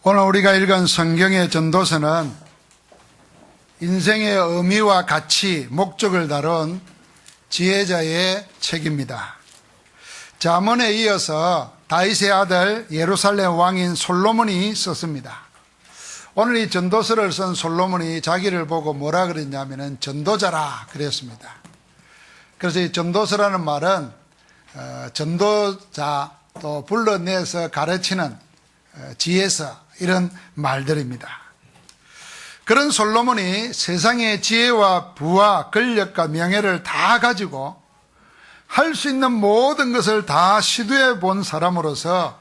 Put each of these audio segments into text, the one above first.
오늘 우리가 읽은 성경의 전도서는 인생의 의미와 가치, 목적을 다룬 지혜자의 책입니다. 잠언에 이어서 다윗의 아들 예루살렘 왕인 솔로몬이 썼습니다. 오늘 이 전도서를 쓴 솔로몬이 자기를 보고 뭐라 그랬냐면은 전도자라 그랬습니다. 그래서 이 전도서라는 말은 전도자, 또 불러내서 가르치는 지혜서, 이런 말들입니다. 그런 솔로몬이 세상의 지혜와 부와 권력과 명예를 다 가지고 할 수 있는 모든 것을 다 시도해 본 사람으로서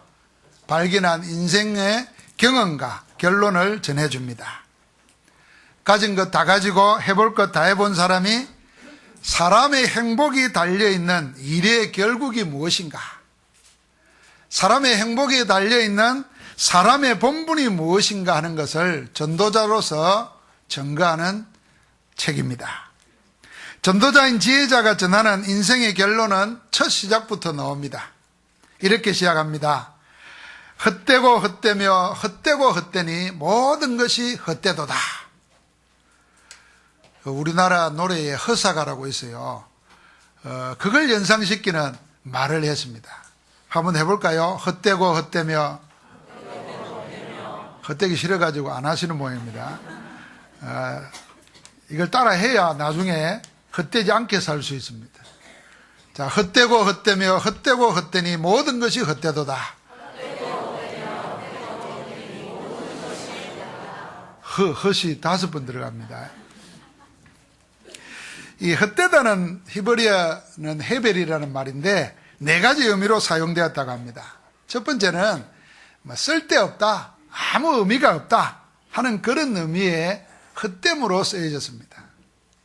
발견한 인생의 경험과 결론을 전해줍니다. 가진 것 다 가지고 해볼 것 다 해본 사람이 사람의 행복이 달려있는 일의 결국이 무엇인가, 사람의 행복이 달려있는 사람의 본분이 무엇인가 하는 것을 전도자로서 증거하는 책입니다. 전도자인 지혜자가 전하는 인생의 결론은 첫 시작부터 나옵니다. 이렇게 시작합니다. 헛되고 헛되며 헛되고 헛되니 모든 것이 헛되도다. 우리나라 노래에 허사가라고 있어요. 그걸 연상시키는 말을 했습니다. 한번 해볼까요? 헛되고 헛되며, 헛되기 싫어가지고 안 하시는 모양입니다. 이걸 따라 해야 나중에 헛되지 않게 살 수 있습니다. 자, 헛되고 헛되며 헛되고 헛되니 모든 것이 헛되도다. 헛이 5번 들어갑니다. 이 헛되다는 히브리어는 헤벨이라는 말인데 4가지 의미로 사용되었다고 합니다. 첫 번째는 쓸데없다, 아무 의미가 없다 하는 그런 의미의 헛됨으로 쓰여졌습니다.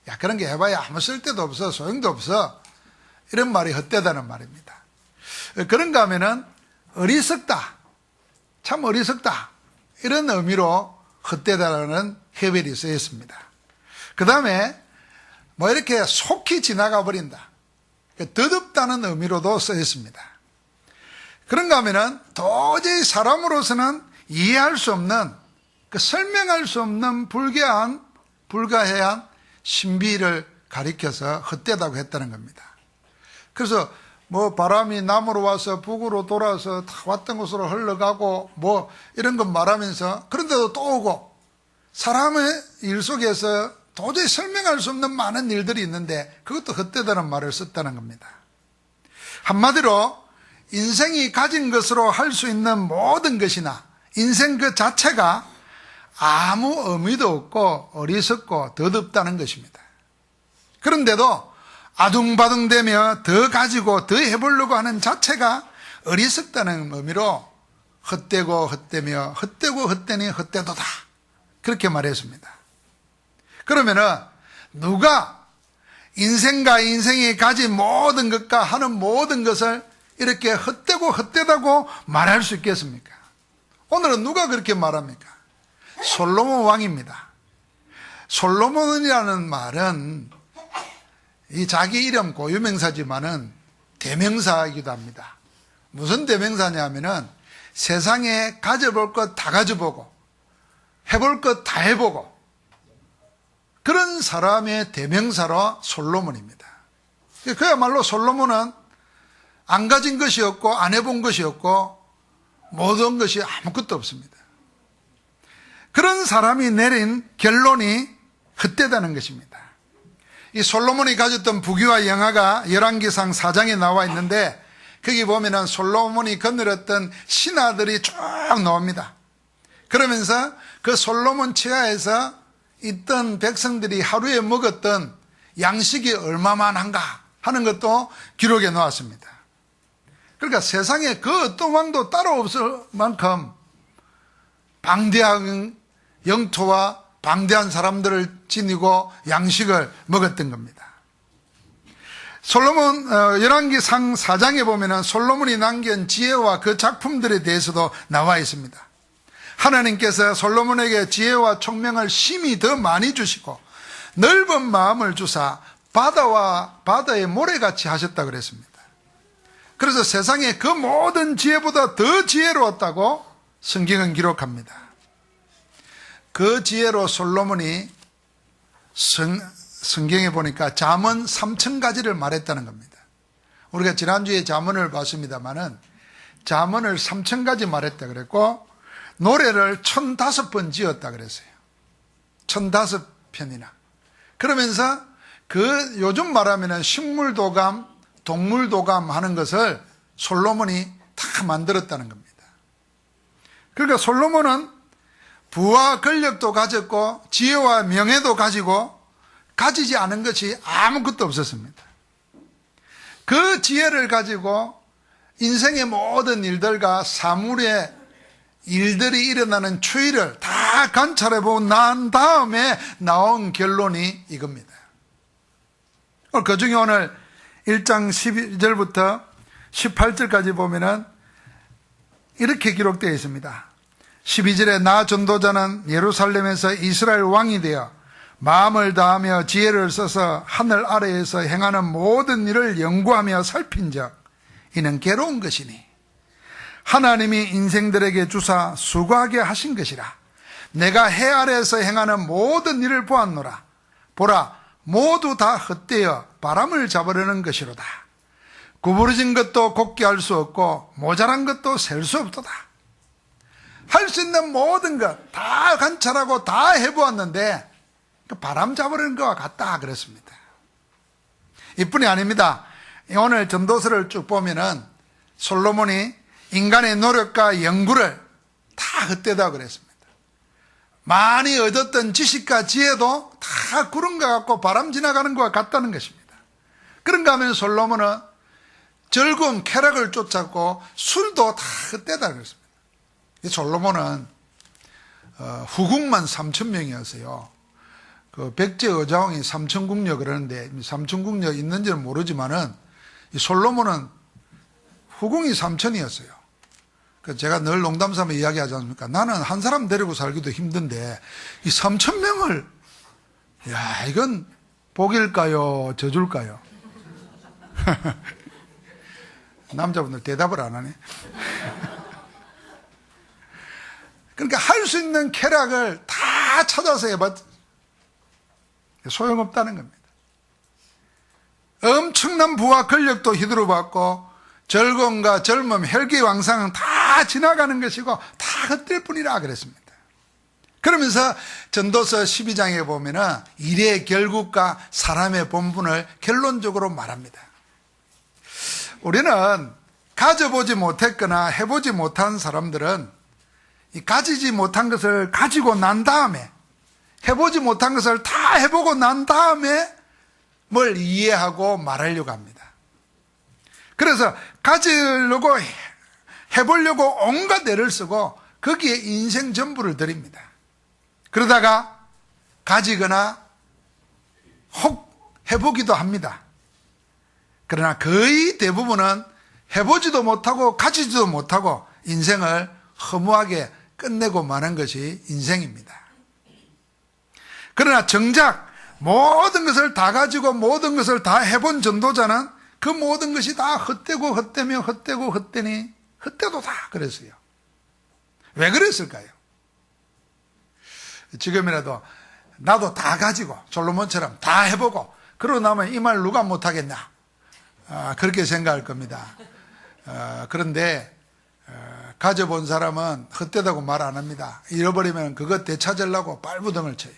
야, 그런 게 해봐야 아무 쓸데도 없어, 소용도 없어, 이런 말이 헛되다는 말입니다. 그런가 하면은 어리석다, 참 어리석다, 이런 의미로 헛되다라는 헤벨이 쓰였습니다. 그 다음에 이렇게 속히 지나가 버린다, 더덥다는 의미로도 쓰였습니다. 그런가 하면은 도저히 사람으로서는 이해할 수 없는, 설명할 수 없는 불가해한 신비를 가리켜서 헛되다고 했다는 겁니다. 그래서 바람이 남으로 와서 북으로 돌아서 다 왔던 곳으로 흘러가고 이런 것 말하면서, 그런데도 또 오고, 사람의 일 속에서 도저히 설명할 수 없는 많은 일들이 있는데 그것도 헛되다는 말을 썼다는 겁니다. 한마디로 인생이 가진 것으로 할 수 있는 모든 것이나 인생 그 자체가 아무 의미도 없고 어리석고 더덥다는 것입니다. 그런데도 아둥바둥대며 더 가지고 더 해보려고 하는 자체가 어리석다는 의미로 헛되고 헛되며 헛되고 헛되니 헛되도다, 그렇게 말했습니다. 그러면은 누가 인생과 인생이 가진 모든 것과 하는 모든 것을 이렇게 헛되고 헛되다고 말할 수 있겠습니까? 오늘은 누가 그렇게 말합니까? 솔로몬 왕입니다. 솔로몬이라는 말은 이 자기 이름 고유명사지만은 대명사이기도 합니다. 무슨 대명사냐면은 세상에 가져볼 것 다 가져보고 해볼 것 다 해보고 그런 사람의 대명사로 솔로몬입니다. 그야말로 솔로몬은 안 가진 것이 없고 안 해본 것이 없고 모든 것이 아무것도 없습니다. 그런 사람이 내린 결론이 헛되다는 것입니다. 이 솔로몬이 가졌던 부귀와 영화가 열왕기상 4장에 나와 있는데, 거기 보면은 솔로몬이 거느렸던 신하들이 쭉 나옵니다. 그러면서 그 솔로몬 치하에서 있던 백성들이 하루에 먹었던 양식이 얼마만한가 하는 것도 기록해 놓았습니다. 그러니까 세상에 그 어떤 왕도 따로 없을 만큼 방대한 영토와 방대한 사람들을 지니고 양식을 먹었던 겁니다. 솔로몬 열왕기상 4장에 보면은 솔로몬이 남긴 지혜와 그 작품들에 대해서도 나와 있습니다. 하나님께서 솔로몬에게 지혜와 총명을 심히 더 많이 주시고 넓은 마음을 주사 바다와 바다의 모래같이 하셨다고 그랬습니다. 그래서 세상에 그 모든 지혜보다 더 지혜로웠다고 성경은 기록합니다. 그 지혜로 솔로몬이 성경에 보니까 잠언 3,000가지를 말했다는 겁니다. 우리가 지난주에 잠언을 봤습니다마는 잠언을 3,000가지 말했다 그랬고 노래를 1,005번 지었다 그랬어요. 1,005편이나. 그러면서 그 요즘 말하면 식물도감, 동물도감 하는 것을 솔로몬이 다 만들었다는 겁니다. 그러니까 솔로몬은 부와 권력도 가졌고 지혜와 명예도 가지고 가지지 않은 것이 아무것도 없었습니다. 그 지혜를 가지고 인생의 모든 일들과 사물의 일들이 일어나는 추이를 다 관찰해보고 난 다음에 나온 결론이 이겁니다. 그 중에 오늘 1장 12절부터 18절까지 보면은 이렇게 기록되어 있습니다. 12절에 나 전도자는 예루살렘에서 이스라엘 왕이 되어 마음을 다하며 지혜를 써서 하늘 아래에서 행하는 모든 일을 연구하며 살핀적 이는 괴로운 것이니 하나님이 인생들에게 주사 수고하게 하신 것이라. 내가 해 아래에서 행하는 모든 일을 보았노라. 보라 모두 다 헛되어 바람을 잡으려는 것이로다. 구부러진 것도 곱게 할 수 없고 모자란 것도 셀 수 없도다. 할 수 있는 모든 것 다 관찰하고 다 해보았는데 바람 잡으려는 것과 같다 그랬습니다. 이뿐이 아닙니다. 오늘 전도서를 쭉 보면은 솔로몬이 인간의 노력과 연구를 다 헛되다 그랬습니다. 많이 얻었던 지식과 지혜도 다 구름과 같고 바람 지나가는 것과 같다는 것입니다. 그런가 하면 솔로몬은 즐거움, 쾌락을 쫓았고 술도 다 헛되다 그랬습니다. 솔로몬은 후궁만 3,000명이었어요. 그 백제 의자왕이 삼천궁녀 그러는데 삼천궁녀 있는지는 모르지만은 이 솔로몬은 후궁이 3,000이었어요. 그래서 제가 늘 농담삼아 이야기하지 않습니까? 나는 한 사람 데리고 살기도 힘든데 이 3,000명을 야 이건 복일까요? 저줄까요? 남자분들 대답을 안 하네. 그러니까 할 수 있는 쾌락을 다 찾아서 해봤 소용없다는 겁니다. 엄청난 부와 권력도 휘두르받고 즐거움과 젊음, 혈기왕상은 다 지나가는 것이고 다 헛될 뿐이라 그랬습니다. 그러면서 전도서 12장에 보면은 일의 결국과 사람의 본분을 결론적으로 말합니다. 우리는 가져보지 못했거나 해보지 못한 사람들은 이 가지지 못한 것을 가지고 난 다음에 해보지 못한 것을 다 해보고 난 다음에 뭘 이해하고 말하려고 합니다. 그래서 가지려고 해보려고 온갖 애를 쓰고 거기에 인생 전부를 들입니다. 그러다가 가지거나 혹 해보기도 합니다. 그러나 거의 대부분은 해보지도 못하고 가지지도 못하고 인생을 허무하게 끝내고 마는 것이 인생입니다. 그러나 정작 모든 것을 다 가지고 모든 것을 다 해본 전도자는 그 모든 것이 다 헛되고 헛되며 헛되고 헛되니 헛되도다 그랬어요. 왜 그랬을까요? 지금이라도 나도 다 가지고 솔로몬처럼 다 해보고 그러고 나면 이 말 누가 못하겠냐 그렇게 생각할 겁니다. 그런데 가져본 사람은 헛되다고 말 안 합니다. 잃어버리면 그것 되찾으려고 발부등을 쳐요.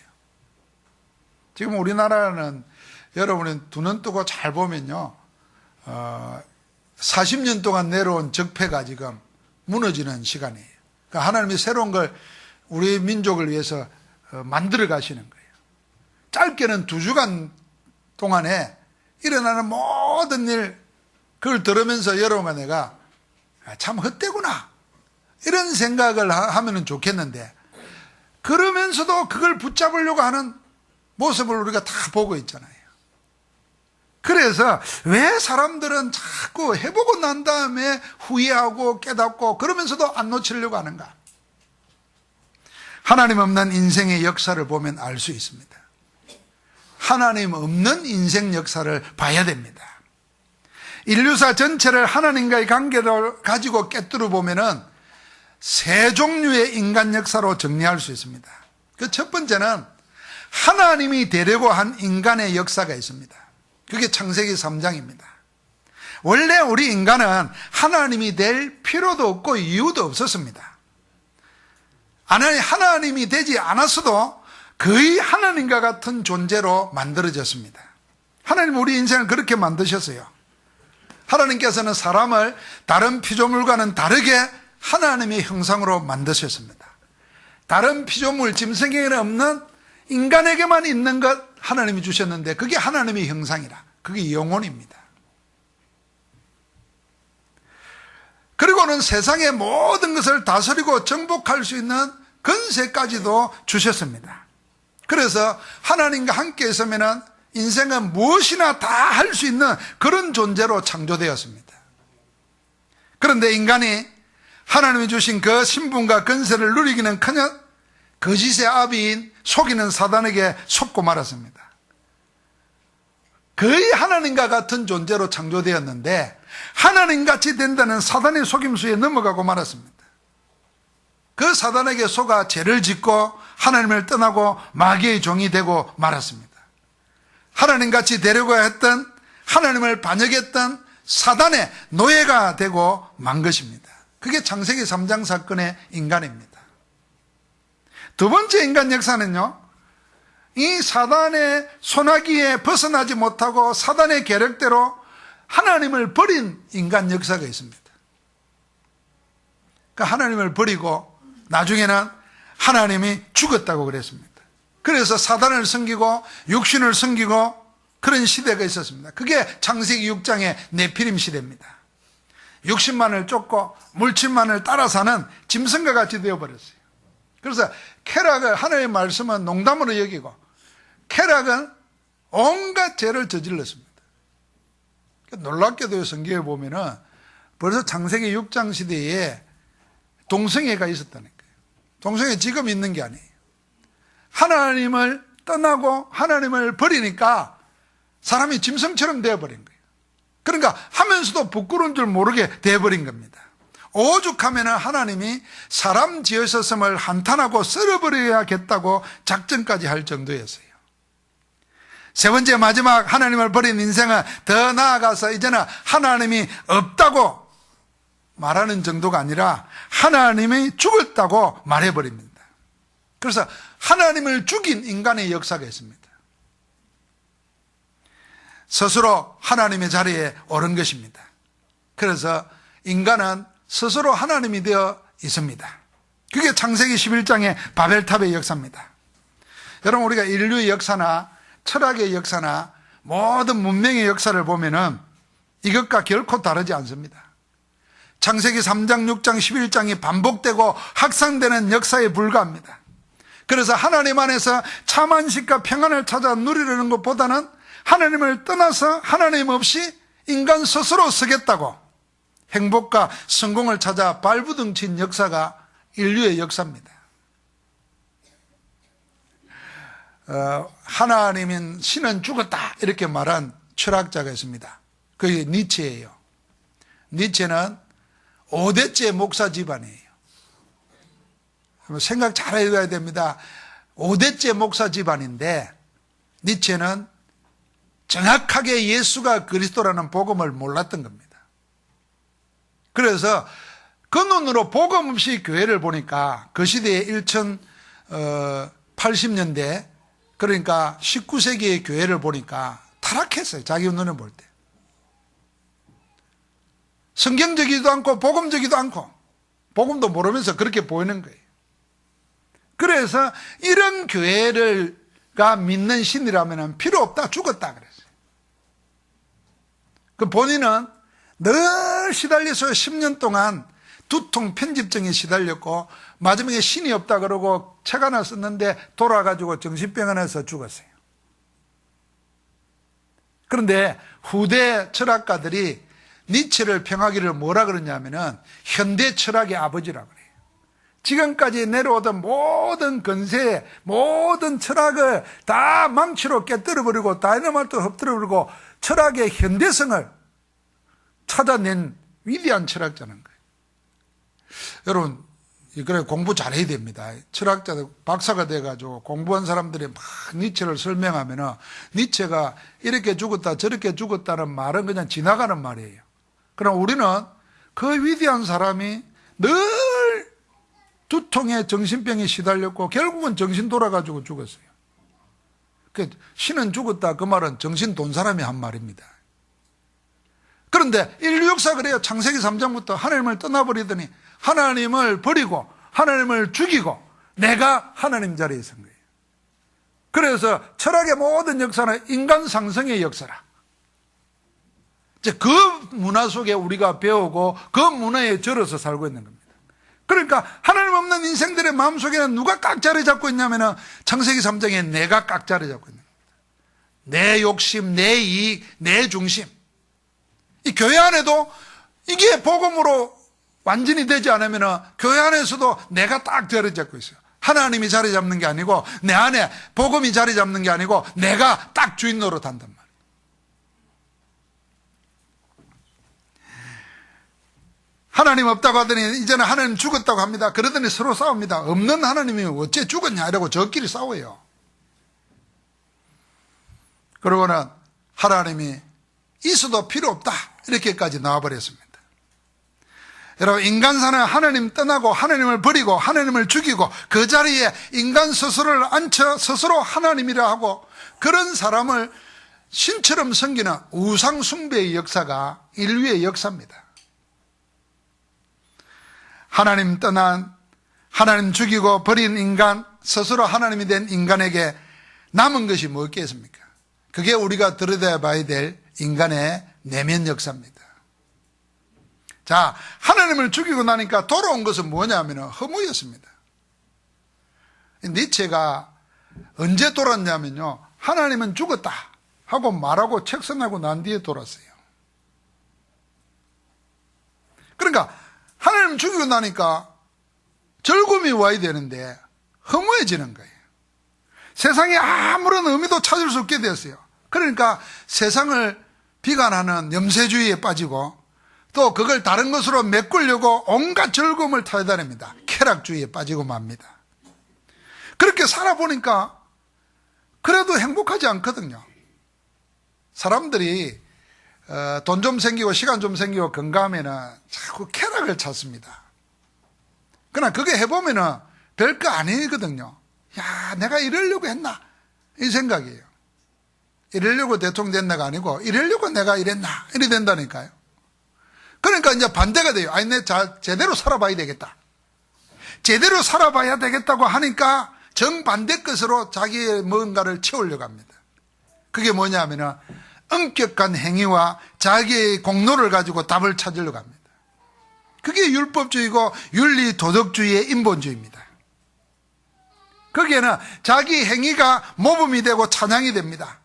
지금 우리나라는 여러분이 두 눈 뜨고 잘 보면요 40년 동안 내려온 적폐가 지금 무너지는 시간이에요. 그러니까 하나님이 새로운 걸 우리 민족을 위해서 만들어 가시는 거예요. 짧게는 2주간 동안에 일어나는 모든 일 그걸 들으면서 여러분과 내가 참 헛되구나 이런 생각을 하면 좋겠는데 그러면서도 그걸 붙잡으려고 하는 모습을 우리가 다 보고 있잖아요. 그래서 왜 사람들은 자꾸 해보고 난 다음에 후회하고 깨닫고 그러면서도 안 놓치려고 하는가? 하나님 없는 인생의 역사를 보면 알 수 있습니다. 하나님 없는 인생 역사를 봐야 됩니다. 인류사 전체를 하나님과의 관계를 가지고 깨뜨려 보면은 세 종류의 인간 역사로 정리할 수 있습니다. 그 첫 번째는 하나님이 되려고 한 인간의 역사가 있습니다. 그게 창세기 3장입니다. 원래 우리 인간은 하나님이 될 필요도 없고 이유도 없었습니다. 하나님이 되지 않았어도 거의 하나님과 같은 존재로 만들어졌습니다. 하나님 우리 인생을 그렇게 만드셨어요. 하나님께서는 사람을 다른 피조물과는 다르게 하나님의 형상으로 만드셨습니다. 다른 피조물, 짐승에게는 없는 인간에게만 있는 것 하나님이 주셨는데 그게 하나님의 형상이라. 그게 영혼입니다. 그리고는 세상의 모든 것을 다스리고 정복할 수 있는 권세까지도 주셨습니다. 그래서 하나님과 함께 있으면 인생은 무엇이나 다 할 수 있는 그런 존재로 창조되었습니다. 그런데 인간이 하나님이 주신 그 신분과 권세를 누리기는커녕 거짓의 아비인 속이는 사단에게 속고 말았습니다. 거의 하나님과 같은 존재로 창조되었는데 하나님같이 된다는 사단의 속임수에 넘어가고 말았습니다. 그 사단에게 속아 죄를 짓고 하나님을 떠나고 마귀의 종이 되고 말았습니다. 하나님같이 되려고 했던, 하나님을 반역했던 사단의 노예가 되고 만 것입니다. 그게 창세기 3장 사건의 인간입니다. 두 번째 인간 역사는요, 이 사단의 소나기에 벗어나지 못하고 사단의 계략대로 하나님을 버린 인간 역사가 있습니다. 그러니까 하나님을 버리고 나중에는 하나님이 죽었다고 그랬습니다. 그래서 사단을 섬기고 육신을 섬기고 그런 시대가 있었습니다. 그게 창세기 6장의 네피림 시대입니다. 육신만을 쫓고 물질만을 따라 사는 짐승과 같이 되어버렸어요. 그래서 쾌락을, 하나님의 말씀은 농담으로 여기고 쾌락은 온갖 죄를 저질렀습니다. 놀랍게도 성경에 보면은 벌써 창세기 6장 시대에 동성애가 있었다는 거예요. 동성애 지금 있는 게 아니에요. 하나님을 떠나고 하나님을 버리니까 사람이 짐승처럼 되어버린 거예요. 그러니까 하면서도 부끄러운 줄 모르게 되어버린 겁니다. 오죽하면 하나님이 사람 지으셨음을 한탄하고 썰어버려야겠다고 작전까지 할 정도였어요. 세 번째 마지막 하나님을 버린 인생은 더 나아가서 이제는 하나님이 없다고 말하는 정도가 아니라 하나님이 죽었다고 말해버립니다. 그래서 하나님을 죽인 인간의 역사가 있습니다. 스스로 하나님의 자리에 오른 것입니다. 그래서 인간은 스스로 하나님이 되어 있습니다. 그게 창세기 11장의 바벨탑의 역사입니다. 여러분, 우리가 인류의 역사나 철학의 역사나 모든 문명의 역사를 보면은 이것과 결코 다르지 않습니다. 창세기 3장, 6장, 11장이 반복되고 확산되는 역사에 불과합니다. 그래서 하나님 안에서 참 안식과 평안을 찾아 누리려는 것보다는 하나님을 떠나서 하나님 없이 인간 스스로 서겠다고 행복과 성공을 찾아 발부둥친 역사가 인류의 역사입니다. 하나님은 신은 죽었다 이렇게 말한 철학자가 있습니다. 그게 니체예요. 니체는 5대째 목사 집안이에요. 생각 잘 해봐야 됩니다. 5대째 목사 집안인데 니체는 정확하게 예수가 그리스도라는 복음을 몰랐던 겁니다. 그래서 그 눈으로 복음 없이 교회를 보니까 그 시대에 1080년대 그러니까 19세기의 교회를 보니까 타락했어요. 자기 눈을 볼 때. 성경적이지도 않고 복음적이지도 않고 복음도 모르면서 그렇게 보이는 거예요. 그래서 이런 교회가 믿는 신이라면 필요 없다, 죽었다 그랬어요. 그 본인은 늘 시달려서 10년 동안 두통 편집증에 시달렸고 마지막에 신이 없다 그러고 책 하나 썼는데 돌아가지고 정신병원에서 죽었어요. 그런데 후대 철학가들이 니체를 평하기를 뭐라 그러냐면은 현대 철학의 아버지라고 그래요. 지금까지 내려오던 모든 건세, 모든 철학을 다 망치로 깨뜨려버리고 다이너마이트로 흩뜨려버리고 철학의 현대성을 찾아낸 위대한 철학자는 거예요. 여러분, 그래 공부 잘해야 됩니다. 철학자들 박사가 돼가지고 공부한 사람들이 막 니체를 설명하면은 니체가 이렇게 죽었다 저렇게 죽었다는 말은 그냥 지나가는 말이에요. 그러나 우리는 그 위대한 사람이 늘 두통에 정신병에 시달렸고 결국은 정신 돌아가지고 죽었어요. 신은 죽었다 그 말은 정신 돈 사람이 한 말입니다. 그런데 인류 역사 그래요. 창세기 3장부터 하나님을 떠나버리더니 하나님을 버리고 하나님을 죽이고 내가 하나님 자리에 선 거예요. 그래서 철학의 모든 역사는 인간 상승의 역사라. 이제 그 문화 속에 우리가 배우고 그 문화에 절어서 살고 있는 겁니다. 그러니까 하나님 없는 인생들의 마음속에는 누가 깍자리 잡고 있냐면 창세기 3장에 내가 깍자리 잡고 있는 겁니다. 내 욕심, 내 이익, 내 중심. 이 교회 안에도 이게 복음으로 완전히 되지 않으면 교회 안에서도 내가 딱 자리 잡고 있어요. 하나님이 자리 잡는 게 아니고 내 안에 복음이 자리 잡는 게 아니고 내가 딱 주인 노릇한단 말이에요. 하나님 없다고 하더니 이제는 하나님 죽었다고 합니다. 그러더니 서로 싸웁니다. 없는 하나님이 어째 죽었냐 이러고 저끼리 싸워요. 그러고는 하나님이 있어도 필요 없다 이렇게까지 나와버렸습니다. 여러분 인간사는 하나님 떠나고 하나님을 버리고 하나님을 죽이고 그 자리에 인간 스스로를 앉혀 스스로 하나님이라 하고 그런 사람을 신처럼 섬기는 우상 숭배의 역사가 인류의 역사입니다. 하나님 떠난 하나님 죽이고 버린 인간 스스로 하나님이 된 인간에게 남은 것이 뭐겠습니까? 그게 우리가 들여다봐야 될 인간의 내면 역사입니다. 자, 하나님을 죽이고 나니까 돌아온 것은 뭐냐면 허무였습니다. 니체가 언제 돌았냐면요, 하나님은 죽었다 하고 말하고 책선하고 난 뒤에 돌았어요. 그러니까 하나님 죽이고 나니까 즐거움이 와야 되는데 허무해지는 거예요. 세상에 아무런 의미도 찾을 수 없게 되었어요. 그러니까 세상을 비관하는 염세주의에 빠지고 또 그걸 다른 것으로 메꾸려고 온갖 즐거움을 타다닙니다. 쾌락주의에 빠지고 맙니다. 그렇게 살아보니까 그래도 행복하지 않거든요. 사람들이 돈 좀 생기고 시간 좀 생기고 건강하면은 자꾸 쾌락을 찾습니다. 그러나 그게 해보면은 별거 아니거든요. 야, 내가 이러려고 했나? 이 생각이에요. 이러려고 대통령 됐나가 아니고 이러려고 내가 이랬나? 이래 된다니까요. 그러니까 이제 반대가 돼요. 아니, 내 제대로 살아봐야 되겠다. 제대로 살아봐야 되겠다고 하니까 정반대 것으로 자기의 뭔가를 채우려고 합니다. 그게 뭐냐면은 엄격한 행위와 자기의 공로를 가지고 답을 찾으려고 합니다. 그게 율법주의고 윤리 도덕주의의 인본주의입니다. 거기에는 자기 행위가 모범이 되고 찬양이 됩니다.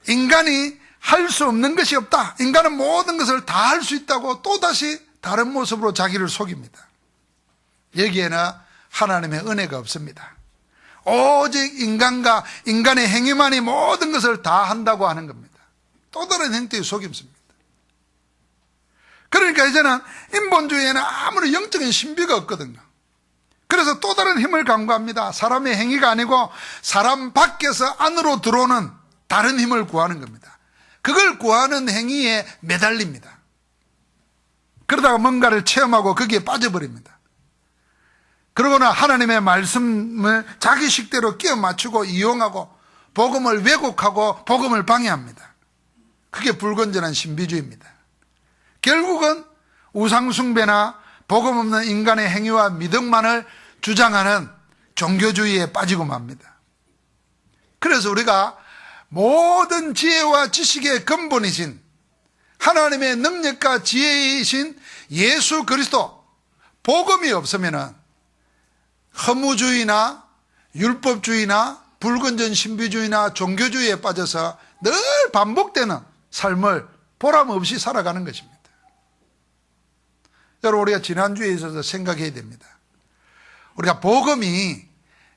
인간이 할 수 없는 것이 없다. 인간은 모든 것을 다 할 수 있다고 또다시 다른 모습으로 자기를 속입니다. 여기에는 하나님의 은혜가 없습니다. 오직 인간과 인간의 행위만이 모든 것을 다 한다고 하는 겁니다. 또 다른 행태의 속임수입니다. 그러니까 이제는 인본주의에는 아무런 영적인 신비가 없거든요. 그래서 또 다른 힘을 강구합니다. 사람의 행위가 아니고 사람 밖에서 안으로 들어오는 다른 힘을 구하는 겁니다. 그걸 구하는 행위에 매달립니다. 그러다가 뭔가를 체험하고 거기에 빠져버립니다. 그러거나 하나님의 말씀을 자기 식대로 끼워 맞추고 이용하고 복음을 왜곡하고 복음을 방해합니다. 그게 불건전한 신비주의입니다. 결국은 우상숭배나 복음 없는 인간의 행위와 믿음만을 주장하는 종교주의에 빠지고 맙니다. 그래서 우리가 모든 지혜와 지식의 근본이신 하나님의 능력과 지혜이신 예수 그리스도 복음이 없으면은 허무주의나 율법주의나 불건전 신비주의나 종교주의에 빠져서 늘 반복되는 삶을 보람 없이 살아가는 것입니다. 여러분, 우리가 지난주에 있어서 생각해야 됩니다. 우리가 복음이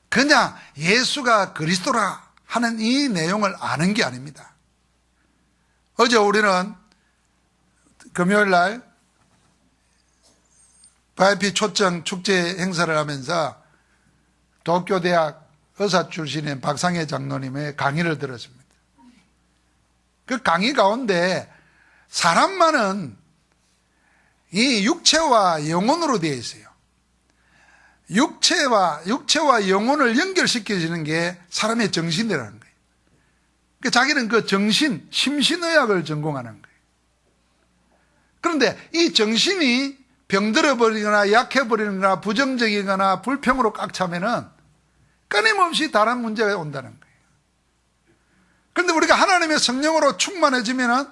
그냥 예수가 그리스도라 하는 이 내용을 아는 게 아닙니다. 어제 우리는 금요일 날 VIP 초청 축제 행사를 하면서 도쿄대학 의사 출신인 박상혜 장로님의 강의를 들었습니다. 그 강의 가운데 사람만은 이 육체와 영혼으로 되어 있어요. 육체와 영혼을 연결시켜주는 게 사람의 정신이라는 거예요. 그러니까 자기는 그 정신, 심신의학을 전공하는 거예요. 그런데 이 정신이 병들어버리거나 약해버리거나 부정적이거나 불평으로 꽉 차면은 끊임없이 다른 문제가 온다는 거예요. 그런데 우리가 하나님의 성령으로 충만해지면은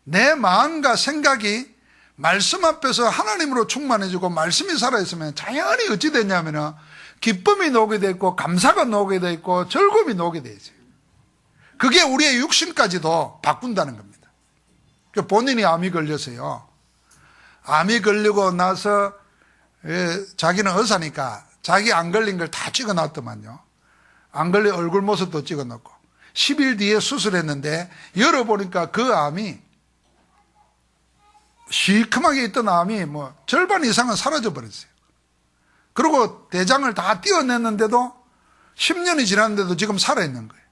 내 마음과 생각이 말씀 앞에서 하나님으로 충만해지고 말씀이 살아있으면 자연히 어찌 되냐면은 기쁨이 나오게 돼 있고 감사가 나오게 돼 있고 즐거움이 나오게 돼 있어요. 그게 우리의 육신까지도 바꾼다는 겁니다. 본인이 암이 걸려서요. 암이 걸리고 나서 자기는 의사니까 자기 안 걸린 걸 다 찍어놨더만요. 안 걸린 얼굴 모습도 찍어놓고 10일 뒤에 수술했는데 열어보니까 그 암이 시커멓게 있던 암이 뭐 절반 이상은 사라져 버렸어요. 그리고 대장을 다 띄어냈는데도 10년이 지났는데도 지금 살아있는 거예요.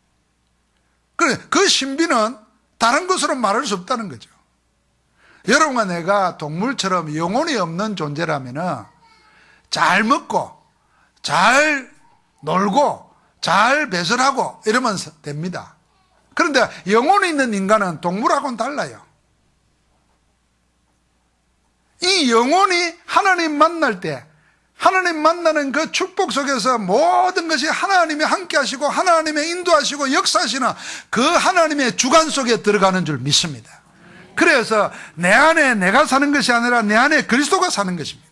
그래, 그 신비는 다른 것으로 말할 수 없다는 거죠. 여러분과 내가 동물처럼 영혼이 없는 존재라면 잘 먹고 잘 놀고 잘 배설하고 이러면 됩니다. 그런데 영혼이 있는 인간은 동물하고는 달라요. 이 영혼이 하나님 만날 때 하나님 만나는 그 축복 속에서 모든 것이 하나님이 함께 하시고 하나님의 인도하시고 역사하시는 그 하나님의 주관 속에 들어가는 줄 믿습니다. 그래서 내 안에 내가 사는 것이 아니라 내 안에 그리스도가 사는 것입니다.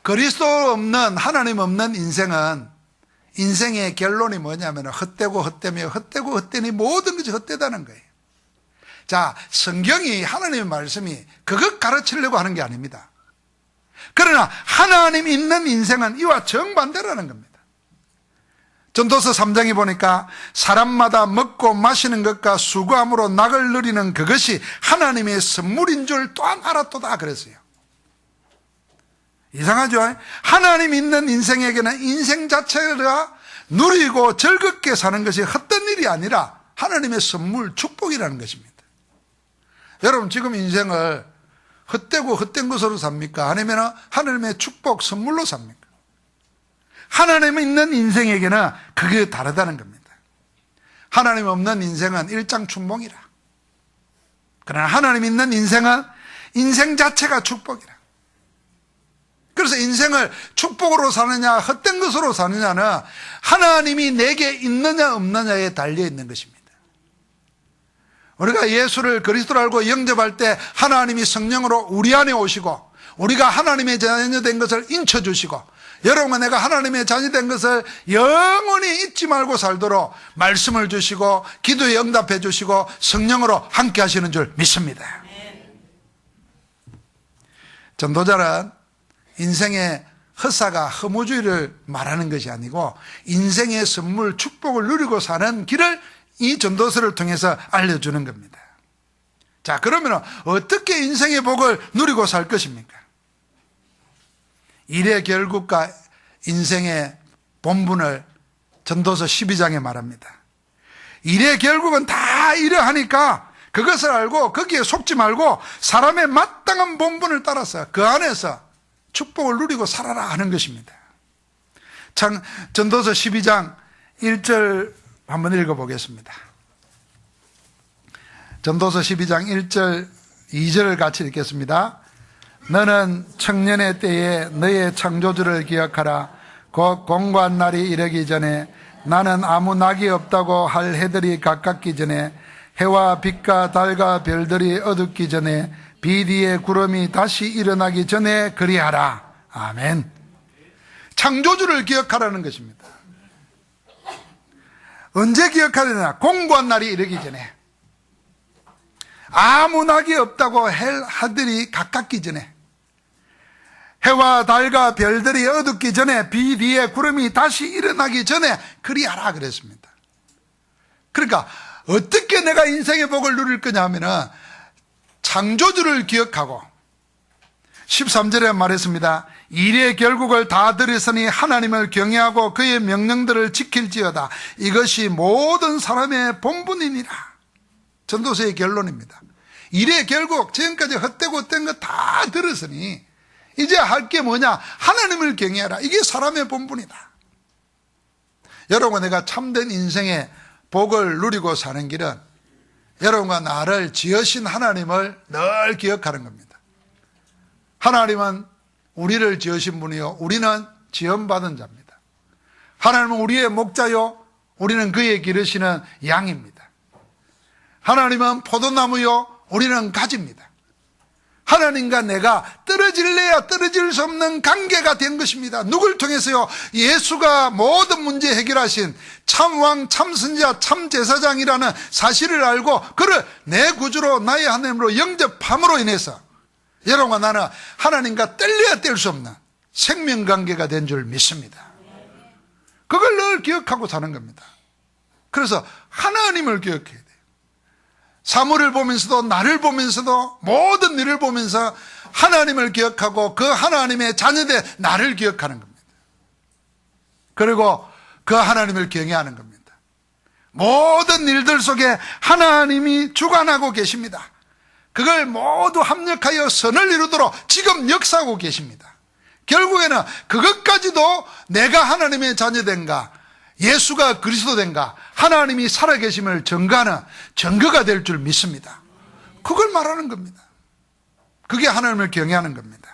그리스도 없는 하나님 없는 인생은 인생의 결론이 뭐냐면 헛되고 헛되며 헛되고 헛되니 모든 것이 헛되다는 거예요. 자, 성경이 하나님의 말씀이 그것 가르치려고 하는 게 아닙니다. 그러나 하나님 있는 인생은 이와 정반대라는 겁니다. 전도서 3장에 보니까 사람마다 먹고 마시는 것과 수고함으로 낙을 누리는 그것이 하나님의 선물인 줄 또한 알았도다 그랬어요. 이상하죠? 하나님 있는 인생에게는 인생 자체가 누리고 즐겁게 사는 것이 헛된 일이 아니라 하나님의 선물, 축복이라는 것입니다. 여러분 지금 인생을 헛되고 헛된 것으로 삽니까? 아니면 하나님의 축복, 선물로 삽니까? 하나님 있는 인생에게는 그게 다르다는 겁니다. 하나님 없는 인생은 일장춘몽이라. 그러나 하나님 있는 인생은 인생 자체가 축복이라. 그래서 인생을 축복으로 사느냐 헛된 것으로 사느냐는 하나님이 내게 있느냐 없느냐에 달려 있는 것입니다. 우리가 예수를 그리스도로 알고 영접할 때 하나님이 성령으로 우리 안에 오시고 우리가 하나님의 자녀된 것을 인쳐주시고 여러분과 내가 하나님의 자녀된 것을 영원히 잊지 말고 살도록 말씀을 주시고 기도에 응답해 주시고 성령으로 함께 하시는 줄 믿습니다. 전도자는 인생의 허사가 허무주의를 말하는 것이 아니고 인생의 선물 축복을 누리고 사는 길을 이 전도서를 통해서 알려주는 겁니다. 자, 그러면 어떻게 인생의 복을 누리고 살 것입니까? 일의 결국과 인생의 본분을 전도서 12장에 말합니다. 일의 결국은 다 이러하니까 그것을 알고 거기에 속지 말고 사람의 마땅한 본분을 따라서 그 안에서 축복을 누리고 살아라 하는 것입니다. 참 전도서 12장 1절 한번 읽어보겠습니다. 전도서 12장 1절 2절을 같이 읽겠습니다. 너는 청년의 때에 너의 창조주를 기억하라. 곧 공고한 날이 이르기 전에 나는 아무 낙이 없다고 할 해들이 가깝기 전에 해와 빛과 달과 별들이 어둡기 전에 비 뒤에 구름이 다시 일어나기 전에 그리하라. 아멘. 창조주를 기억하라는 것입니다. 언제 기억하려나? 공고한 날이 이르기 전에, 아무 낙이 없다고 하들이 가깝기 전에, 해와 달과 별들이 어둡기 전에, 비 뒤에 구름이 다시 일어나기 전에 그리하라 그랬습니다. 그러니까 어떻게 내가 인생의 복을 누릴 거냐 하면은 창조주를 기억하고 13절에 말했습니다. 일의 결국을 다 들였으니 하나님을 경외하고 그의 명령들을 지킬지어다. 이것이 모든 사람의 본분이니라. 전도서의 결론입니다. 일의 결국, 지금까지 헛되고 헛된 거 다 들었으니 이제 할 게 뭐냐? 하나님을 경외하라. 이게 사람의 본분이다. 여러분, 내가 참된 인생의 복을 누리고 사는 길은 여러분과 나를 지으신 하나님을 늘 기억하는 겁니다. 하나님은 우리를 지으신 분이요, 우리는 지음받은 자입니다. 하나님은 우리의 목자요, 우리는 그의 기르시는 양입니다. 하나님은 포도나무요, 우리는 가지입니다. 하나님과 내가 떨어질래야 떨어질 수 없는 관계가 된 것입니다. 누굴 통해서요? 예수가 모든 문제 해결하신 참왕, 참선자, 참제사장이라는 사실을 알고 그를 내 구주로 나의 하나님으로 영접함으로 인해서 여러분과 나는 하나님과 뗄래야 뗄 수 없는 생명관계가 된 줄 믿습니다. 그걸 늘 기억하고 사는 겁니다. 그래서 하나님을 기억해야 돼요. 사물을 보면서도, 나를 보면서도, 모든 일을 보면서 하나님을 기억하고 그 하나님의 자녀된 나를 기억하는 겁니다. 그리고 그 하나님을 경외하는 겁니다. 모든 일들 속에 하나님이 주관하고 계십니다. 그걸 모두 합력하여 선을 이루도록 지금 역사하고 계십니다. 결국에는 그것까지도 내가 하나님의 자녀된가, 예수가 그리스도된가, 하나님이 살아계심을 증거하는 증거가 될 줄 믿습니다. 그걸 말하는 겁니다. 그게 하나님을 경외하는 겁니다.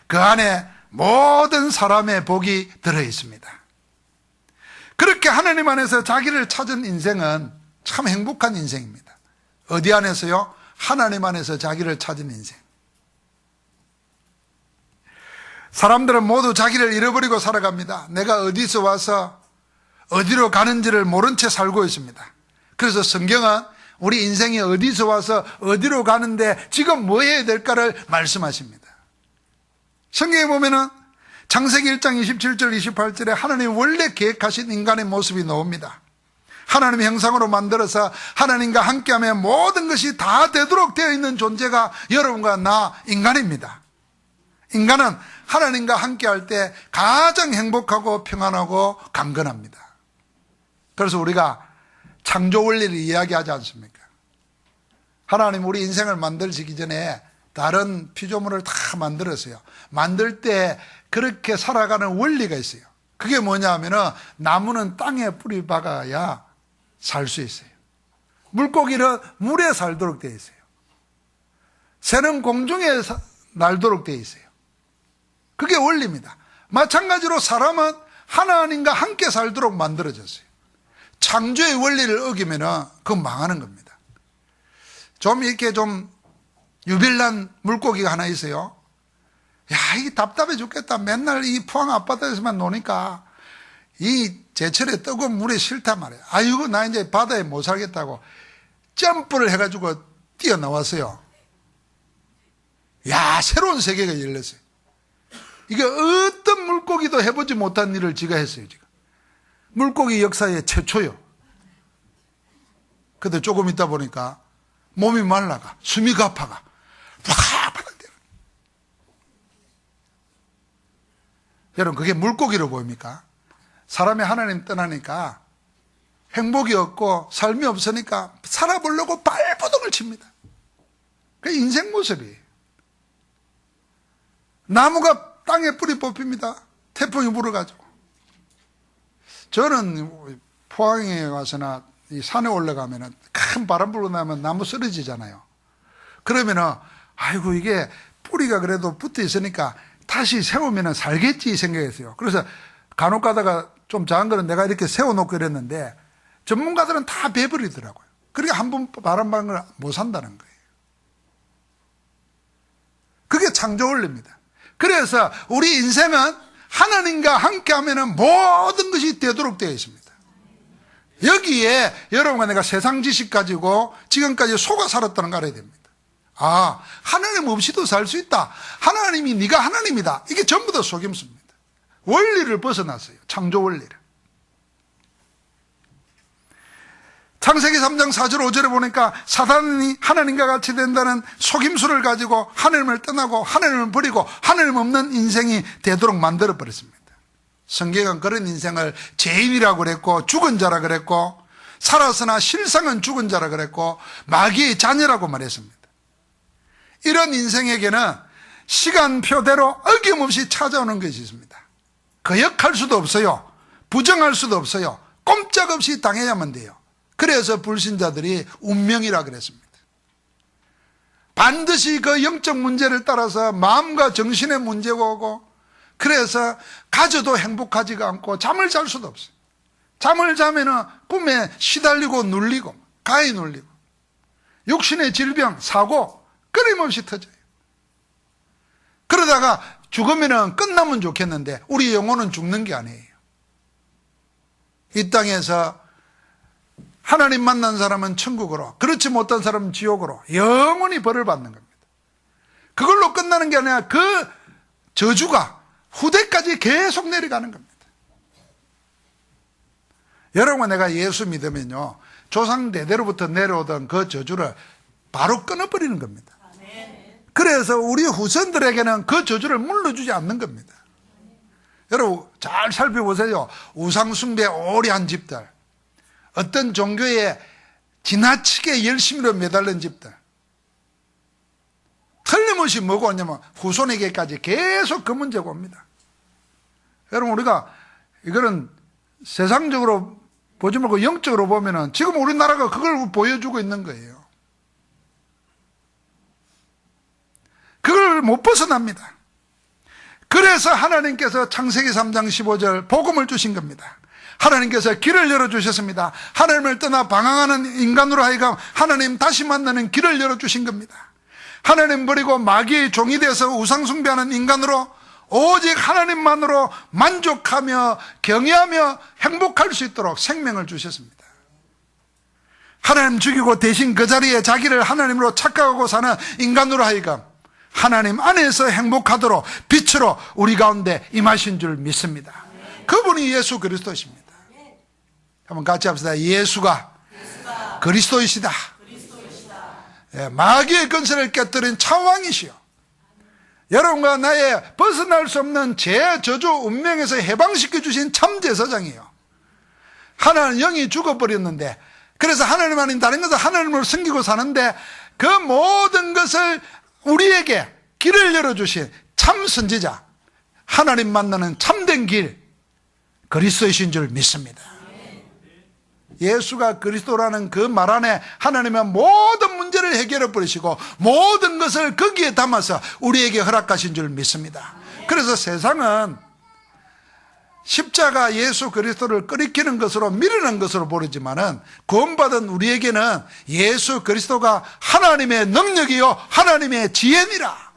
그 안에 모든 사람의 복이 들어있습니다. 그렇게 하나님 안에서 자기를 찾은 인생은 참 행복한 인생입니다. 어디 안에서요? 하나님 안에서 자기를 찾은 인생. 사람들은 모두 자기를 잃어버리고 살아갑니다. 내가 어디서 와서 어디로 가는지를 모른 채 살고 있습니다. 그래서 성경은 우리 인생이 어디서 와서 어디로 가는데 지금 뭐 해야 될까를 말씀하십니다. 성경에 보면은 창세기 1장 27절 28절에 하나님이 원래 계획하신 인간의 모습이 나옵니다. 하나님의 형상으로 만들어서 하나님과 함께하며 모든 것이 다 되도록 되어 있는 존재가 여러분과 나 인간입니다. 인간은 하나님과 함께할 때 가장 행복하고 평안하고 강건합니다. 그래서 우리가 창조 원리를 이야기하지 않습니까? 하나님 우리 인생을 만들시기 전에 다른 피조물을 다 만들었어요. 만들 때 그렇게 살아가는 원리가 있어요. 그게 뭐냐 하면은 나무는 땅에 뿌리 박아야 살 수 있어요. 물고기는 물에 살도록 되어 있어요. 새는 공중에 날도록 되어 있어요. 그게 원리입니다. 마찬가지로 사람은 하나님과 함께 살도록 만들어졌어요. 창조의 원리를 어기면은 그건 망하는 겁니다. 좀 이렇게 좀 유별난 물고기가 하나 있어요. 야, 이게 답답해 죽겠다. 맨날 이 포항 앞바다에서만 노니까 이 제철에 뜨거운 물에 싫단 말이에요. 아이고, 나 이제 바다에 못 살겠다고 점프를 해가지고 뛰어나왔어요. 야, 새로운 세계가 열렸어요. 이게 어떤 물고기도 해보지 못한 일을 지가 했어요, 지금. 물고기 역사의 최초요. 근데 조금 있다 보니까 몸이 말라가, 숨이 가파가, 여러분, 그게 물고기로 보입니까? 사람이 하나님 떠나니까 행복이 없고 삶이 없으니까 살아보려고 발버둥을 칩니다. 그게 인생 모습이에요. 나무가 땅에 뿌리 뽑힙니다. 태풍이 불어가지고. 저는 포항에 와서나 이 산에 올라가면은 큰 바람 불고 나면 나무 쓰러지잖아요. 그러면은 아이고 이게 뿌리가 그래도 붙어 있으니까 다시 세우면은 살겠지 생각했어요. 그래서 간혹 가다가 좀 작은 거는 내가 이렇게 세워놓고 이랬는데 전문가들은 다 베버리더라고요. 그러니까 한 번 바람 받는 걸 못 산다는 거예요. 그게 창조 원리입니다. 그래서 우리 인생은 하나님과 함께하면 모든 것이 되도록 되어 있습니다. 여기에 여러분과 내가 세상 지식 가지고 지금까지 속아 살았다는 걸 알아야 됩니다. 아, 하나님 없이도 살 수 있다. 하나님이 네가 하나님이다. 이게 전부 다 속임수입니다. 원리를 벗어났어요. 창조 원리를. 창세기 3장 4절 5절에 보니까 사단이 하나님과 같이 된다는 속임수를 가지고 하나님을 떠나고 하나님을 버리고 하나님 없는 인생이 되도록 만들어버렸습니다. 성경은 그런 인생을 죄인이라고 그랬고 죽은 자라 그랬고 살았으나 실상은 죽은 자라 그랬고 마귀의 자녀라고 말했습니다. 이런 인생에게는 시간표대로 어김없이 찾아오는 것이 있습니다. 거역할 수도 없어요. 부정할 수도 없어요. 꼼짝없이 당해야만 돼요. 그래서 불신자들이 운명이라 그랬습니다. 반드시 그 영적 문제를 따라서 마음과 정신의 문제가 오고 그래서 가져도 행복하지가 않고 잠을 잘 수도 없어요. 잠을 자면은 꿈에 시달리고 눌리고 가히 눌리고 육신의 질병, 사고 끊임없이 터져요. 그러다가 죽으면은 끝나면 좋겠는데 우리 영혼은 죽는 게 아니에요. 이 땅에서 하나님 만난 사람은 천국으로, 그렇지 못한 사람은 지옥으로 영원히 벌을 받는 겁니다. 그걸로 끝나는 게 아니라 그 저주가 후대까지 계속 내려가는 겁니다. 여러분, 내가 예수 믿으면요, 조상 대대로부터 내려오던 그 저주를 바로 끊어버리는 겁니다. 그래서 우리 후손들에게는 그 저주를 물려주지 않는 겁니다. 여러분 잘 살펴보세요. 우상숭배 오래 한 집들, 어떤 종교에 지나치게 열심히로 매달린 집들, 틀림없이 뭐가 오냐면 후손에게까지 계속 그 문제가 옵니다. 여러분, 우리가 이거는 세상적으로 보지 말고 영적으로 보면은 지금 우리나라가 그걸 보여주고 있는 거예요. 그걸 못 벗어납니다. 그래서 하나님께서 창세기 3장 15절 복음을 주신 겁니다. 하나님께서 길을 열어주셨습니다. 하나님을 떠나 방황하는 인간으로 하여금 하나님 다시 만나는 길을 열어주신 겁니다. 하나님 버리고 마귀의 종이 되어서 우상숭배하는 인간으로 오직 하나님만으로 만족하며 경외하며 행복할 수 있도록 생명을 주셨습니다. 하나님 죽이고 대신 그 자리에 자기를 하나님으로 착각하고 사는 인간으로 하여금 하나님 안에서 행복하도록 빛으로 우리 가운데 임하신 줄 믿습니다. 그분이 예수 그리스도이십니다. 한번 같이 합시다. 예수가 그리스도이시다. 예, 마귀의 권세를 깨뜨린 차왕이시오. 여러분과 나의 벗어날 수 없는 죄, 저주, 운명에서 해방시켜 주신 참 제사장이에요. 하나는 영이 죽어버렸는데, 그래서 하나님 아닌 다른 것을 하나님을 섬기고 사는데 그 모든 것을 우리에게 길을 열어주신 참 선지자, 하나님 만나는 참된 길, 그리스도이신 줄 믿습니다. 예수가 그리스도라는 그 말 안에 하나님의 모든 문제를 해결해 버리시고 모든 것을 거기에 담아서 우리에게 허락하신 줄 믿습니다. 그래서 세상은 십자가 예수 그리스도를 끓이키는 것으로 밀어낸 것으로 보이지만은 구원받은 우리에게는 예수 그리스도가 하나님의 능력이요 하나님의 지혜니라.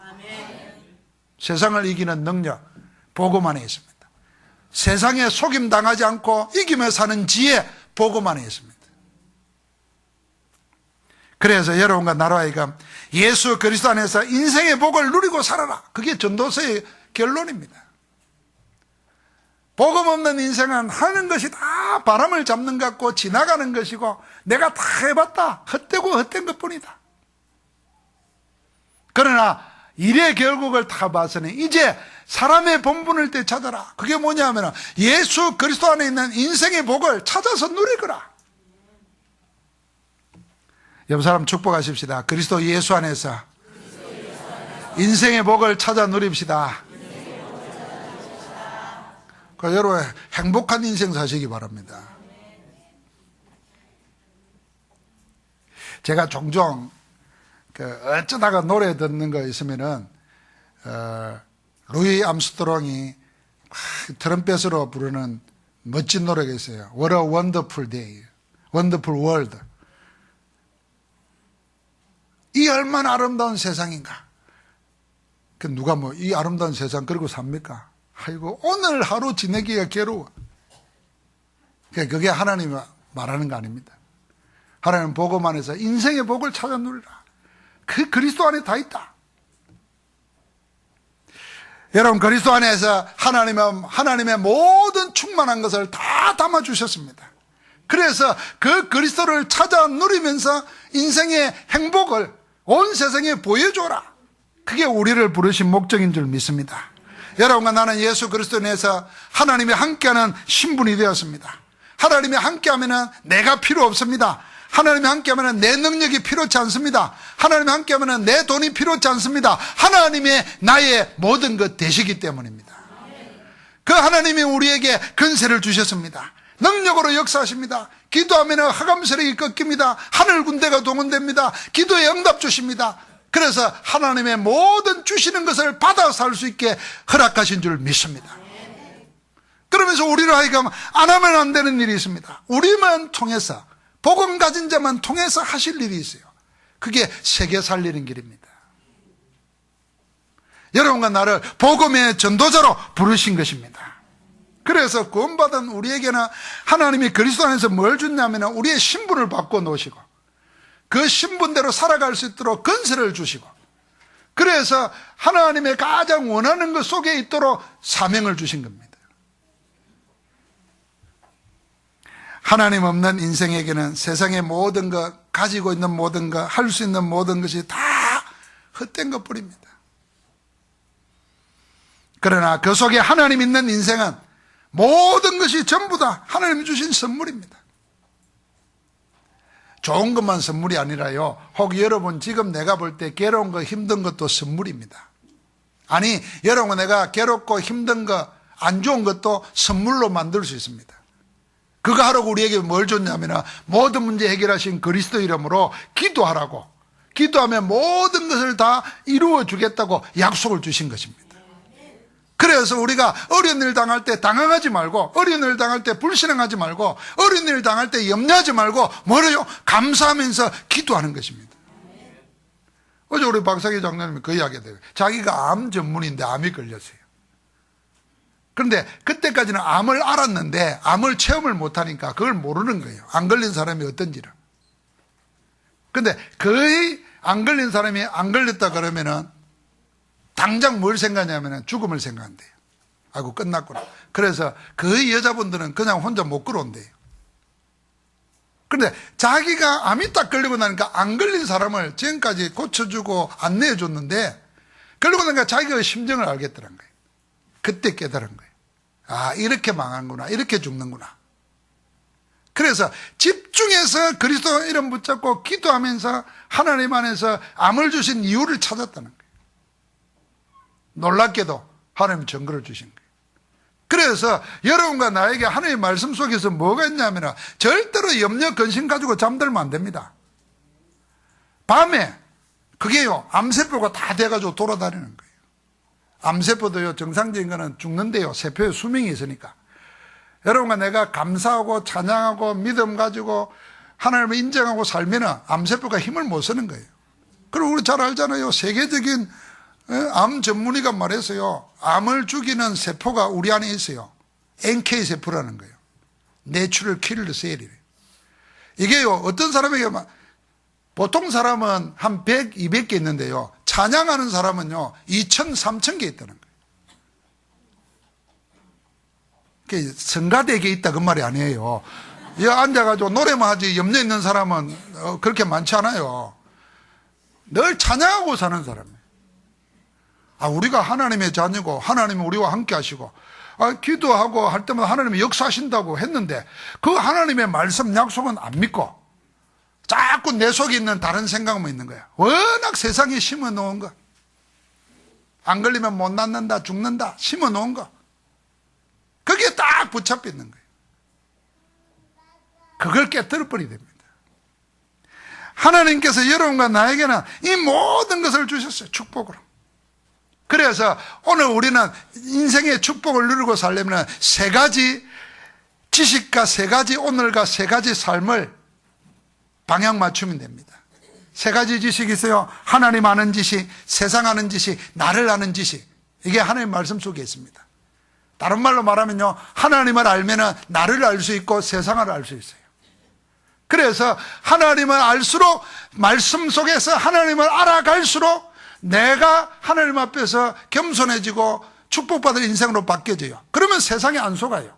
세상을 이기는 능력 복음 안에 있습니다. 세상에 속임 당하지 않고 이기며 사는 지혜 복음 안에 있습니다. 그래서 여러분과 나로 하여금 예수 그리스도 안에서 인생의 복을 누리고 살아라. 그게 전도서의 결론입니다. 복음 없는 인생은 하는 것이 다 바람을 잡는 것 같고 지나가는 것이고 내가 다 해봤다 헛되고 헛된 것뿐이다. 그러나 일의 결국을 다 봤으니 이제 사람의 본분을 되찾아라. 그게 뭐냐면 예수 그리스도 안에 있는 인생의 복을 찾아서 누리거라. 옆 사람 축복하십시다. 그리스도 예수 안에서 인생의 복을 찾아 누립시다. 여러분 행복한 인생 사시기 바랍니다. 제가 종종 어쩌다가 노래 듣는 거 있으면은 루이 암스트롱이 트럼펫으로 부르는 멋진 노래가 있어요. What a wonderful day, wonderful world. 이 얼마나 아름다운 세상인가. 누가 이 아름다운 세상 그리고 삽니까? 아이고 오늘 하루 지내기가 괴로워. 그게 하나님이 말하는 거 아닙니다. 하나님 복음 안에서 인생의 복을 찾아 누리라. 그 그리스도 안에 다 있다. 여러분 그리스도 안에서 하나님의 모든 충만한 것을 다 담아주셨습니다. 그래서 그 그리스도를 찾아 누리면서 인생의 행복을 온 세상에 보여줘라. 그게 우리를 부르신 목적인 줄 믿습니다. 여러분과 나는 예수 그리스도 내에서 하나님이 함께하는 신분이 되었습니다. 하나님이 함께하면 내가 필요 없습니다. 하나님이 함께하면 내 능력이 필요치 않습니다. 하나님이 함께하면 내 돈이 필요치 않습니다. 하나님의 나의 모든 것 되시기 때문입니다. 그 하나님이 우리에게 근세를 주셨습니다. 능력으로 역사하십니다. 기도하면 흑암 세력이 꺾입니다. 하늘 군대가 동원됩니다. 기도에 응답 주십니다. 그래서 하나님의 모든 주시는 것을 받아 살 수 있게 허락하신 줄 믿습니다. 그러면서 우리로 하여금 안 하면 안 되는 일이 있습니다. 우리만 통해서, 복음 가진 자만 통해서 하실 일이 있어요. 그게 세계 살리는 길입니다. 여러분과 나를 복음의 전도자로 부르신 것입니다. 그래서 구원받은 우리에게는 하나님이 그리스도 안에서 뭘 줬냐면 우리의 신분을 바꿔 놓으시고 그 신분대로 살아갈 수 있도록 건설을 주시고, 그래서 하나님의 가장 원하는 것 속에 있도록 사명을 주신 겁니다. 하나님 없는 인생에게는 세상의 모든 것, 가지고 있는 모든 것, 할 수 있는 모든 것이 다 헛된 것뿐입니다. 그러나 그 속에 하나님 있는 인생은 모든 것이 전부 다 하나님이 주신 선물입니다. 좋은 것만 선물이 아니라요, 혹 여러분 지금 내가 볼 때 괴로운 거 힘든 것도 선물입니다. 아니, 여러분 내가 괴롭고 힘든 거 안 좋은 것도 선물로 만들 수 있습니다. 그거 하라고 우리에게 뭘 줬냐면 모든 문제 해결하신 그리스도 이름으로 기도하라고, 기도하면 모든 것을 다 이루어 주겠다고 약속을 주신 것입니다. 그래서 우리가 어려운 일 당할 때 당황하지 말고, 어려운 일 당할 때 불신앙하지 말고, 어려운 일 당할 때 염려하지 말고 뭐래요? 감사하면서 기도하는 것입니다. 어제 우리 박사기 장로님이 그 이야기 돼요. 자기가 암 전문인데 암이 걸렸어요. 그런데 그때까지는 암을 알았는데 암을 체험을 못하니까 그걸 모르는 거예요. 안 걸린 사람이 어떤지를. 그런데 거의 안 걸린 사람이 안 걸렸다 그러면은 당장 뭘 생각하냐면 죽음을 생각한대요. 아이고 끝났구나. 그래서 거의 여자분들은 그냥 혼자 못 걸어온대요. 그런데 자기가 암이 딱 걸리고 나니까 안 걸린 사람을 지금까지 고쳐주고 안내해줬는데 걸리고 나니까 자기가 심정을 알겠더란 거예요. 그때 깨달은 거예요. 아, 이렇게 망하는구나, 이렇게 죽는구나. 그래서 집중해서 그리스도 이름 붙잡고 기도하면서 하나님 안에서 암을 주신 이유를 찾았다는 거예요. 놀랍게도 하나님 증거를 주신 거예요. 그래서 여러분과 나에게 하나님의 말씀 속에서 뭐가 있냐면 절대로 염려 근심 가지고 잠들면 안 됩니다. 밤에 그게요, 암세포가 다 돼가지고 돌아다니는 거예요. 암세포도요, 정상적인 거는 죽는데요, 세포에 수명이 있으니까. 여러분과 내가 감사하고 찬양하고 믿음 가지고 하나님을 인정하고 살면은 암세포가 힘을 못 쓰는 거예요. 그리고 우리 잘 알잖아요. 세계적인 암 전문의가 말해서요, 암을 죽이는 세포가 우리 안에 있어요. NK세포라는 거예요. 내추럴 킬러 셀이래요. 이게요, 어떤 사람에게 보통 사람은 한 100, 200개 있는데요, 찬양하는 사람은요 2,000, 3,000개 있다는 거예요. 성가대에 있다 그 말이 아니에요. 여기 앉아가지고 노래만 하지 염려 있는 사람은 그렇게 많지 않아요. 늘 찬양하고 사는 사람이에요. 아, 우리가 하나님의 자녀고 하나님이 우리와 함께 하시고 기도하고 할 때마다 하나님이 역사하신다고 했는데 그 하나님의 말씀 약속은 안 믿고 자꾸 내 속에 있는 다른 생각만 있는 거야. 워낙 세상에 심어놓은 거, 안 걸리면 못 낫는다, 죽는다 심어놓은 거, 거기에 딱 붙잡혀 있는 거예요. 그걸 깨뜨려버려야 됩니다. 하나님께서 여러분과 나에게는 이 모든 것을 주셨어요, 축복으로. 그래서 오늘 우리는 인생의 축복을 누리고 살려면 세 가지 지식과 세 가지 오늘과 세 가지 삶을 방향 맞추면 됩니다. 세 가지 지식이 있어요. 하나님 아는 지식, 세상 아는 지식, 나를 아는 지식. 이게 하나님 말씀 속에 있습니다. 다른 말로 말하면요, 하나님을 알면 나를 알 수 있고 세상을 알 수 있어요. 그래서 하나님을 알수록, 말씀 속에서 하나님을 알아갈수록 내가 하나님 앞에서 겸손해지고 축복받을 인생으로 바뀌어져요. 그러면 세상에 안 속아요.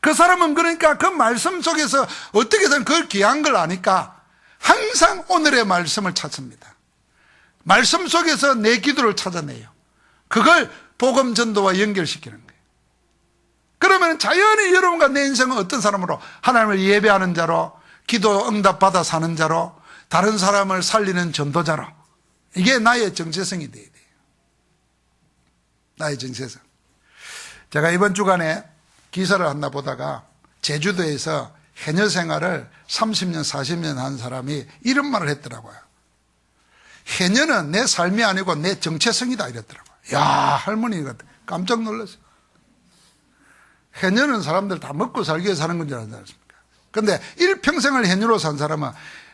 그 사람은 그러니까 그 말씀 속에서 어떻게든 그걸 귀한 걸 아니까 항상 오늘의 말씀을 찾습니다. 말씀 속에서 내 기도를 찾아내요. 그걸 복음 전도와 연결시키는 거예요. 그러면 자연히 여러분과 내 인생은 어떤 사람으로? 하나님을 예배하는 자로, 기도 응답받아 사는 자로, 다른 사람을 살리는 전도자로. 이게 나의 정체성이 돼야 돼요. 나의 정체성. 제가 이번 주간에 기사를 하나 보다가 제주도에서 해녀 생활을 30년, 40년 한 사람이 이런 말을 했더라고요. 해녀는 내 삶이 아니고 내 정체성이다 이랬더라고요. 야, 할머니가 깜짝 놀랐어요. 해녀는 사람들 다 먹고 살기 위해 사는 건 줄 알지 않습니까? 근데 일평생을 해녀로 산 사람은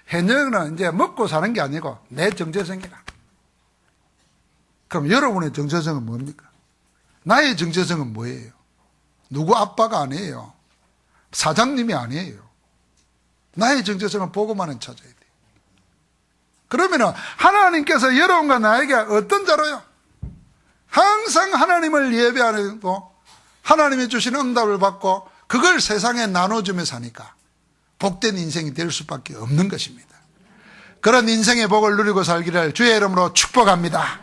해녀는 이제 먹고 사는 게 아니고 내 정체성이다. 그럼 여러분의 정체성은 뭡니까? 나의 정체성은 뭐예요? 누구 아빠가 아니에요. 사장님이 아니에요. 나의 정체성은 복음만은 찾아야 돼요. 그러면 하나님께서 여러분과 나에게 어떤 자로요? 항상 하나님을 예배하고 하나님이 주시는 응답을 받고 그걸 세상에 나눠주며 사니까 복된 인생이 될 수밖에 없는 것입니다. 그런 인생의 복을 누리고 살기를 주의 이름으로 축복합니다.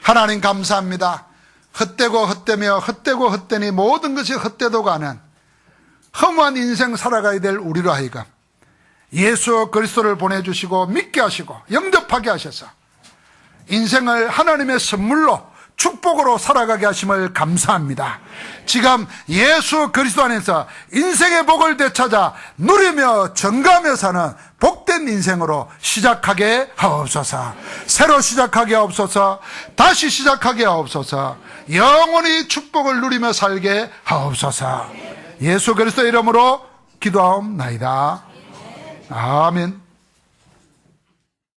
하나님 감사합니다. 헛되고 헛되며 헛되고 헛되니 모든 것이 헛되도 가는 허무한 인생 살아가야 될 우리로 하여금 예수 그리스도를 보내주시고 믿게 하시고 영접하게 하셔서 인생을 하나님의 선물로 축복으로 살아가게 하심을 감사합니다. 지금 예수 그리스도 안에서 인생의 복을 되찾아 누리며 증가하며 사는 복된 인생으로 시작하게 하옵소서. 새로 시작하게 하옵소서. 다시 시작하게 하옵소서. 영원히 축복을 누리며 살게 하옵소서. 예수 그리스도 이름으로 기도하옵나이다. 아멘.